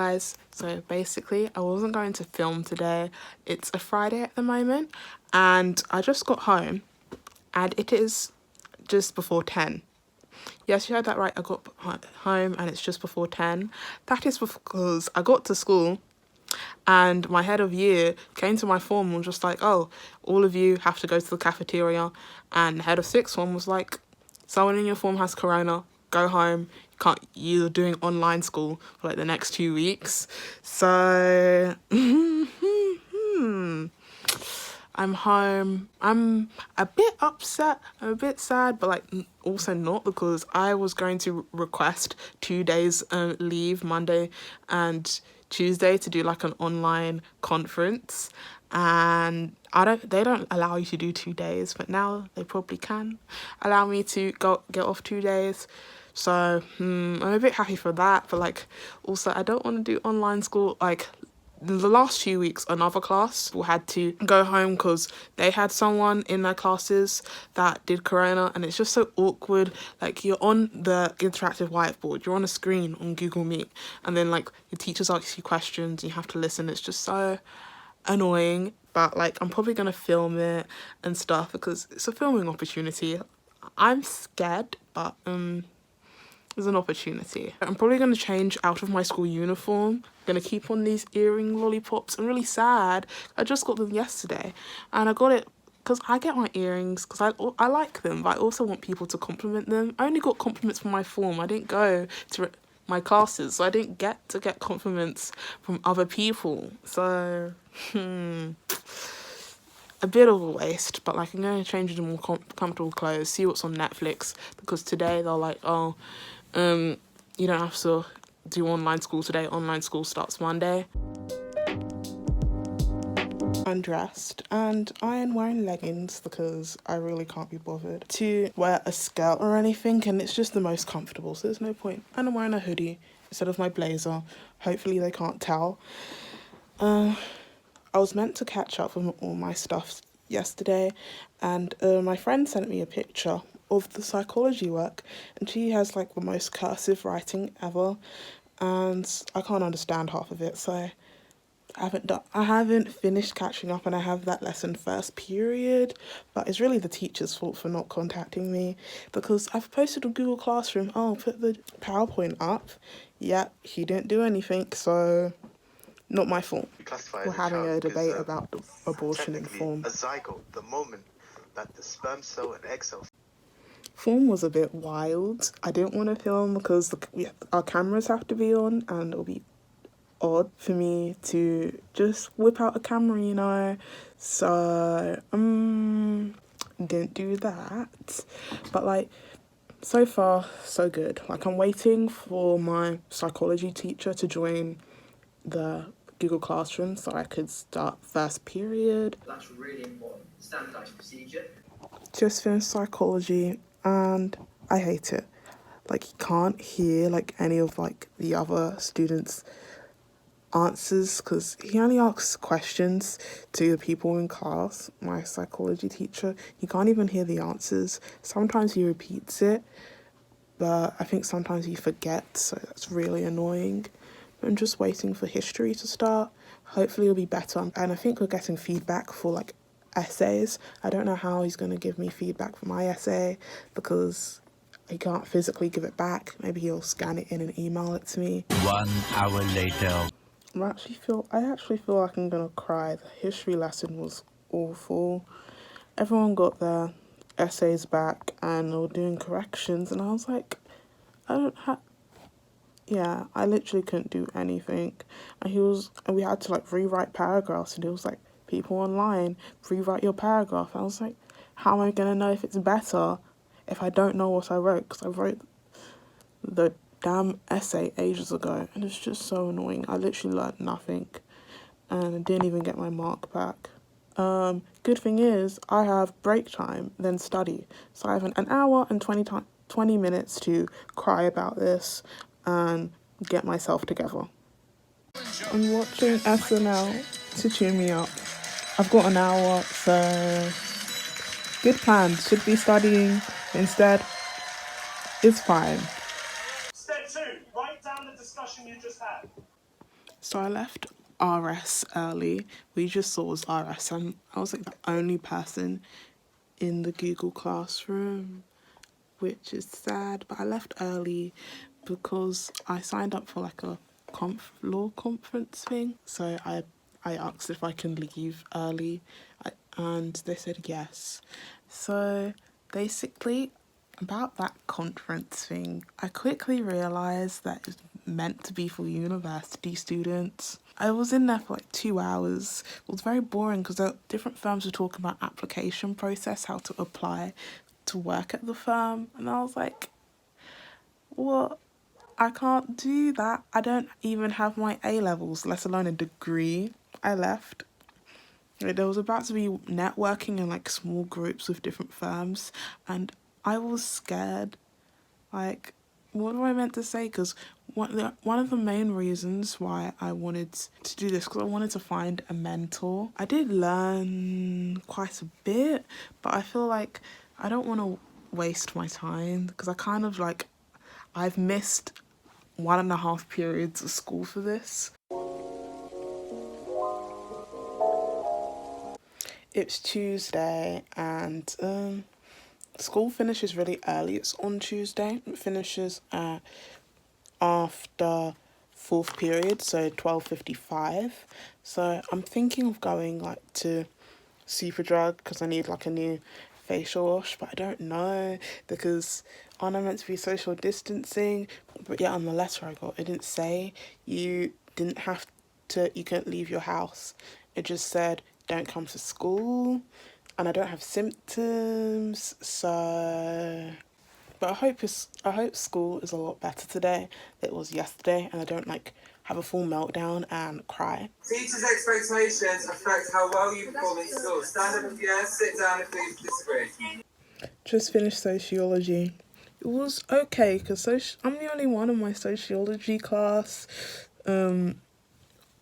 Guys, so basically I wasn't going to film today. It's a Friday at the moment and I just got home and it is just before 10. Yes, you heard that right. I got home and it's just before 10. That is because I got to school and my head of year came to my form and was just like, oh, all of you have to go to the cafeteria. And the head of sixth form was like, someone in your form has corona, go home. You're doing online school for like the next 2 weeks. So I'm home. I'm a bit upset, I'm a bit sad, but like also not, because I was going to request 2 days leave, Monday and Tuesday, to do like an online conference, and they don't allow you to do 2 days, but now they probably can allow me to get off 2 days. So I'm a bit happy for that, but like also I don't want to do online school. Like the last 2 weeks, another class had to go home because they had someone in their classes that did corona, and it's just so awkward. Like, you're on the interactive whiteboard, you're on a screen on Google Meet, and then like your teachers ask you questions, you have to listen. It's just so annoying. But like, I'm probably gonna film it and stuff because it's a filming opportunity. I'm scared, but there's an opportunity. I'm probably going to change out of my school uniform. I'm going to keep on these earring lollipops. I'm really sad. I just got them yesterday and I got it because I get my earrings because I like them, but I also want people to compliment them. I only got compliments from my form. I didn't go to my classes, so I didn't get to get compliments from other people. So, a bit of a waste, but like I'm going to change into more comfortable clothes, see what's on Netflix, because today they're like, oh, you don't have to do online school today. Online school starts Monday. I'm dressed and I am wearing leggings because I really can't be bothered to wear a skirt or anything, and it's just the most comfortable, so there's no point. And I'm wearing a hoodie instead of my blazer. Hopefully they can't tell. I was meant to catch up with all my stuff yesterday, and my friend sent me a picture of the psychology work, and she has like the most cursive writing ever, and I can't understand half of it, so I haven't finished catching up, and I have that lesson first period, but it's really the teacher's fault for not contacting me, because I've posted on Google Classroom, oh, put the PowerPoint up, yet he didn't do anything, so not my fault. We're having a debate about the abortion in form. A zygote, the moment that the sperm cell and egg cell. Form was a bit wild. I didn't want to film because our cameras have to be on, and it'll be odd for me to just whip out a camera, you know. So didn't do that. But like, so far so good. Like, I'm waiting for my psychology teacher to join the Google Classroom so I could start first period. That's really important. Standardized procedure. Just finished psychology and I hate it. Like, you can't hear like any of like the other students' answers because he only asks questions to the people in class. My psychology teacher, you can't even hear the answers. Sometimes he repeats it, but I think sometimes he forgets, so that's really annoying. I'm just waiting for history to start. Hopefully it'll be better. And I think we're getting feedback for like essays. I don't know how he's going to give me feedback for my essay because he can't physically give it back. Maybe he'll scan it in and email it to me. 1 hour later. I actually feel like I'm going to cry. The history lesson was awful. Everyone got their essays back and they were doing corrections, and I was like, I literally couldn't do anything. And we had to like rewrite paragraphs, and he was like, people online, rewrite your paragraph. I was like, how am I going to know if it's better if I don't know what I wrote? Because I wrote the damn essay ages ago, and it's just so annoying. I literally learned nothing, and I didn't even get my mark back. Good thing is, I have break time, then study. So I have an hour and 20 minutes to cry about this and get myself together. I'm watching SNL to cheer me up. I've got an hour, so good plan. Should be studying instead. It's fine. Step 2, write down the discussion you just had. So I left RS early. We just saw was RS, and I was like the only person in the Google Classroom, which is sad. But I left early because I signed up for like a law conference thing. So I asked if I can leave early, and they said yes. So basically, about that conference thing, I quickly realised that it's meant to be for university students. I was in there for like 2 hours. It was very boring because different firms were talking about application process, how to apply to work at the firm, and I was like, what? I can't do that. I don't even have my A levels, let alone a degree. I left. Like, there was about to be networking in like small groups with different firms, and I was scared. Like, what am I meant to say? Because one of the main reasons why I wanted to do this, because I wanted to find a mentor. I did learn quite a bit, but I feel like I don't want to waste my time because I kind of like, I've missed 1.5 periods of school for this. It's Tuesday and school finishes really early. It's on Tuesday. It finishes after 4th period, so 12:55. So I'm thinking of going like to Superdrug because I need like a new facial wash, but I don't know because aren't I meant to be social distancing? But yeah, on the letter I got, it didn't say you couldn't leave your house. It just said don't come to school, and I don't have symptoms, so. But I hope school is a lot better today than it was yesterday, and I don't like have a full meltdown and cry. Teachers' expectations affect how well you perform in school. Stand up if yes, sit down if you disagree. Just finished sociology. It was okay because I'm the only one in my sociology class on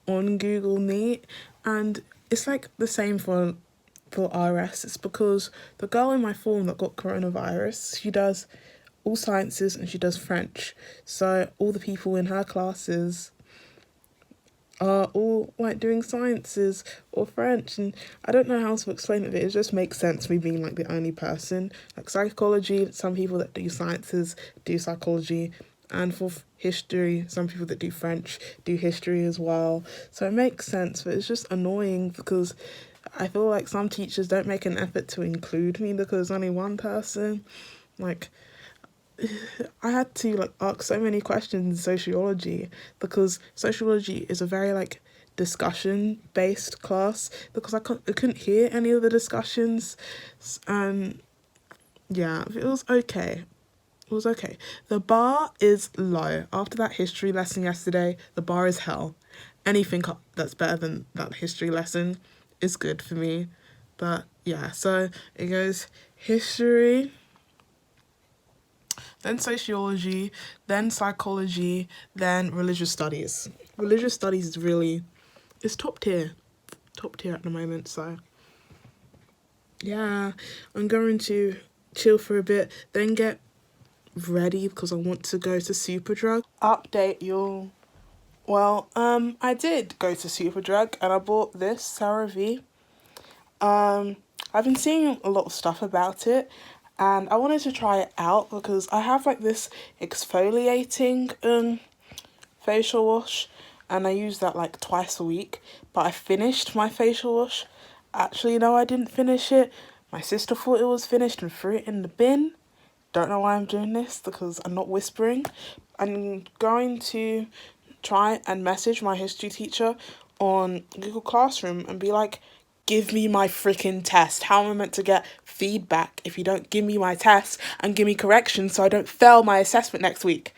Google Meet, and it's like the same for RS. It's because the girl in my form that got coronavirus, she does all sciences and she does French. So all the people in her classes are all like doing sciences or French, and I don't know how to explain it, but it just makes sense me being like the only person. Like psychology, some people that do sciences do psychology, and for history, some people that do French do history as well. So it makes sense, but it's just annoying because I feel like some teachers don't make an effort to include me because only one person. Like, I had to like ask so many questions in sociology because sociology is a very like discussion based class because I couldn't hear any of the discussions, and yeah, it was okay. It was okay. The bar is low. After that history lesson yesterday, the bar is hell. Anything that's better than that history lesson is good for me. But yeah, so it goes history, then sociology, then psychology, then religious studies. Religious studies is really, it's top tier at the moment. So yeah, I'm going to chill for a bit, then get ready because I want to go to Superdrug. Update y'all. Well, I did go to Superdrug and I bought this CeraVe. I've been seeing a lot of stuff about it and I wanted to try it out because I have like this exfoliating facial wash and I use that like twice a week, but I finished my facial wash. Actually, no, I didn't finish it. My sister thought it was finished and threw it in the bin. Don't know why I'm doing this because I'm not whispering. I'm going to try and message my history teacher on Google Classroom and be like, give me my freaking test. How am I meant to get feedback if you don't give me my test and give me corrections so I don't fail my assessment next week?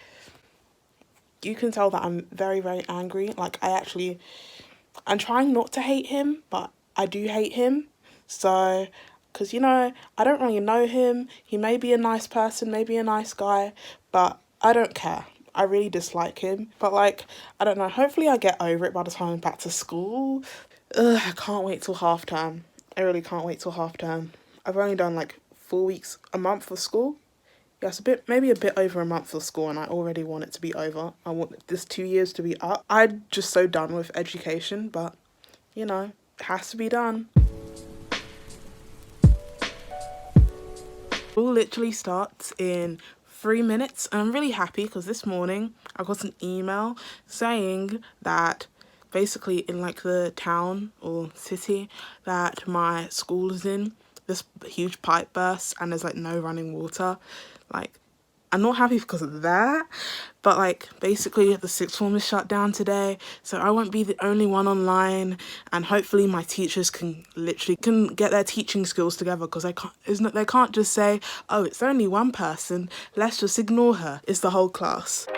You can tell that I'm very, very angry. Like, I'm trying not to hate him, but I do hate him. So, because, you know, I don't really know him. He may be a nice person, maybe a nice guy, but I don't care. I really dislike him. But, like, I don't know. Hopefully I get over it by the time I'm back to school. Ugh, I can't wait till half term. I really can't wait till half term. I've only done, like, 4 weeks, a month of school. Yeah, it's maybe a bit over a month of school, and I already want it to be over. I want this 2 years to be up. I'm just so done with education, but you know, it has to be done. School literally starts in 3 minutes, and I'm really happy because this morning I got an email saying that basically in like the town or city that my school is in, this huge pipe burst and there's like no running water. Like, I'm not happy because of that, but like basically the sixth form is shut down today, so I won't be the only one online, and hopefully my teachers can get their teaching skills together, because they can't just say, oh, it's only one person, let's just ignore her. It's the whole class.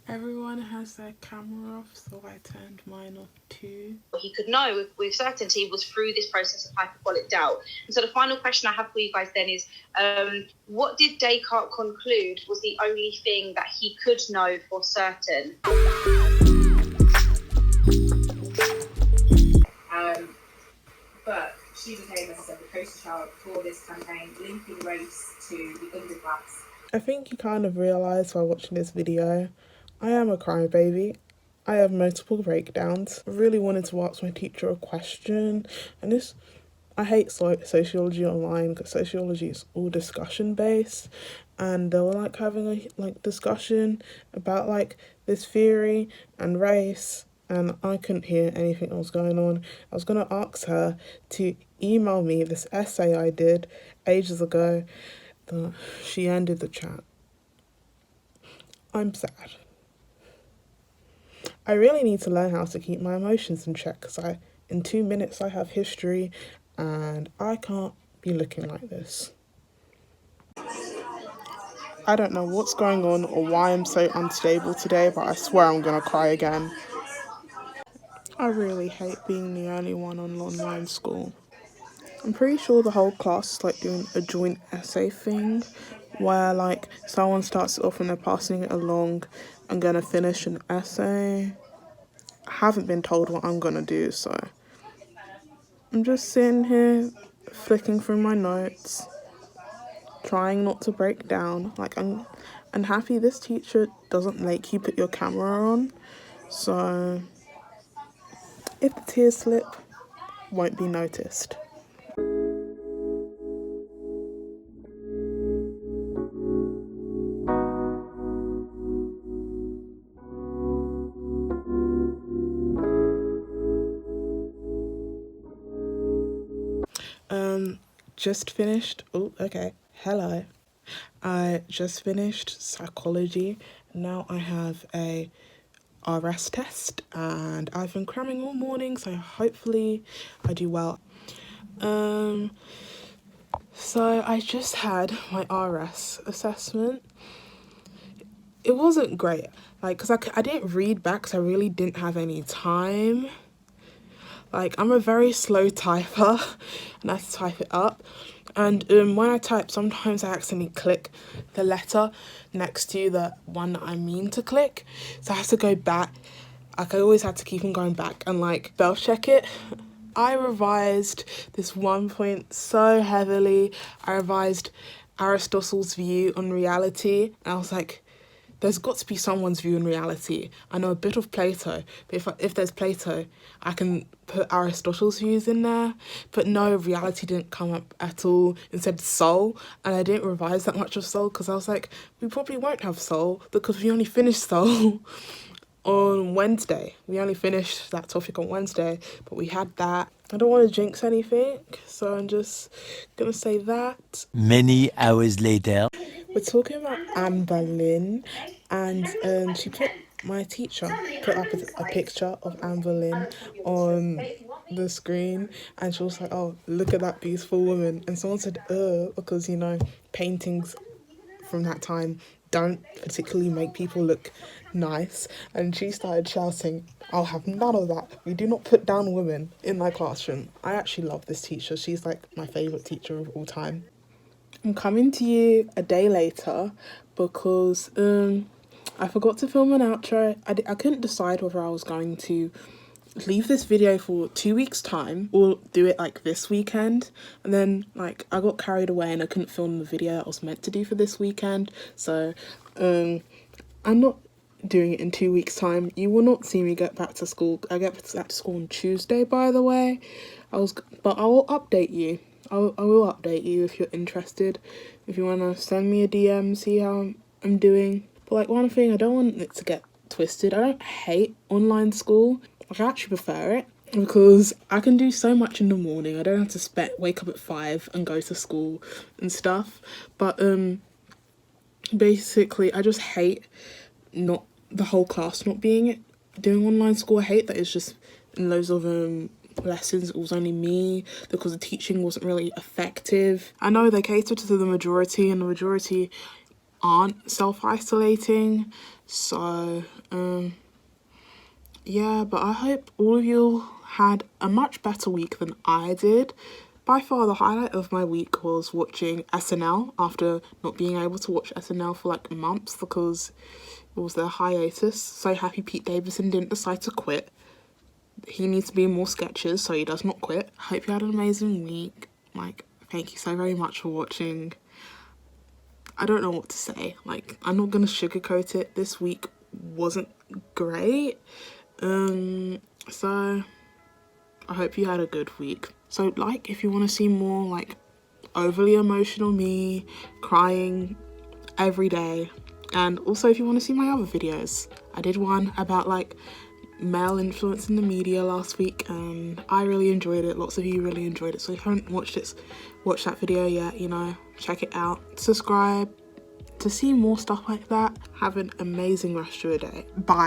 Everyone has their camera off, so I turned mine off too. What he could know with certainty was through this process of hyperbolic doubt. And so the final question I have for you guys then is, what did Descartes conclude was the only thing that he could know for certain? But she became, as I said, the poster child for this campaign, linking race to the underclass. I think you kind of realise by watching this video, I am a crybaby. I have multiple breakdowns. I really wanted to ask my teacher a question, and I hate sociology online because sociology is all discussion based, and they were like having a discussion about like this theory and race, and I couldn't hear anything that was going on. I was gonna ask her to email me this essay I did ages ago, but she ended the chat. I'm sad. I really need to learn how to keep my emotions in check, because in 2 minutes I have history and I can't be looking like this. I don't know what's going on or why I'm so unstable today, but I swear I'm gonna cry again. I really hate being the only one on online school. I'm pretty sure the whole class is like doing a joint essay thing, where like someone starts it off and they're passing it along and gonna finish an essay. I haven't been told what I'm gonna do, so I'm just sitting here flicking through my notes, trying not to break down. Like, I'm happy this teacher doesn't make you put your camera on, so if the tears slip, won't be noticed. Just finished. Oh, okay. Hello. I just finished psychology. Now I have a RS test, and I've been cramming all morning, so hopefully I do well. So I just had my RS assessment. It wasn't great, like, because I didn't read back because I really didn't have any time. Like, I'm a very slow typer, and I have to type it up. And when I type, sometimes I accidentally click the letter next to the one that I mean to click. So I have to go back. Like, I always had to keep on going back and, like, spell check it. I revised this one point so heavily. I revised Aristotle's view on reality. And I was like, there's got to be someone's view on reality. I know a bit of Plato, but if there's Plato, I can put Aristotle's views in there. But no, reality didn't come up at all. Instead, soul. And I didn't revise that much of soul because I was like, we probably won't have soul because we only finished soul on Wednesday. We only finished that topic on Wednesday, but we had that. I don't want to jinx anything, so I'm just going to say that. Many hours later. We're talking about Anne Boleyn, and my teacher put up a picture of Anne Boleyn on the screen, and she was like, oh, look at that beautiful woman. And someone said, because, you know, paintings from that time don't particularly make people look nice. And she started shouting, I'll have none of that. We do not put down women in my classroom. I actually love this teacher. She's like my favourite teacher of all time. I'm coming to you a day later because I forgot to film an outro. I couldn't decide whether I was going to leave this video for 2 weeks time or do it like this weekend. And then like I got carried away and I couldn't film the video I was meant to do for this weekend, so I'm not doing it in 2 weeks time. You will not see me get back to school. I get back to school on Tuesday, by the way. But I will update you. I will update you if you're interested. If you want to send me a DM, see how I'm doing. But like, one thing, I don't want it to get twisted. I don't hate online school. Like, I actually prefer it because I can do so much in the morning. I don't have to wake up at 5 and go to school and stuff. But basically, I just hate not the whole class not doing online school. I hate that it's just in loads of lessons it was only me because the teaching wasn't really effective. I know they cater to the majority and the majority aren't self-isolating, so yeah, but I hope all of you had a much better week than I did. By far the highlight of my week was watching SNL after not being able to watch SNL for like months because it was their hiatus. So happy Pete Davidson didn't decide to quit. He needs to be in more sketches so he does not quit. I hope you had an amazing week. Like, thank you so very much for watching. I don't know what to say. Like, I'm not gonna sugarcoat it. This week wasn't great. So I hope you had a good week. So like, if you want to see more like overly emotional me crying every day, and also if you want to see my other videos, I did one about like male influence in the media last week and I really enjoyed it. Lots of you really enjoyed it, so if you haven't watched that video yet, you know, check it out. Subscribe to see more stuff like that. Have an amazing rest of your day. Bye.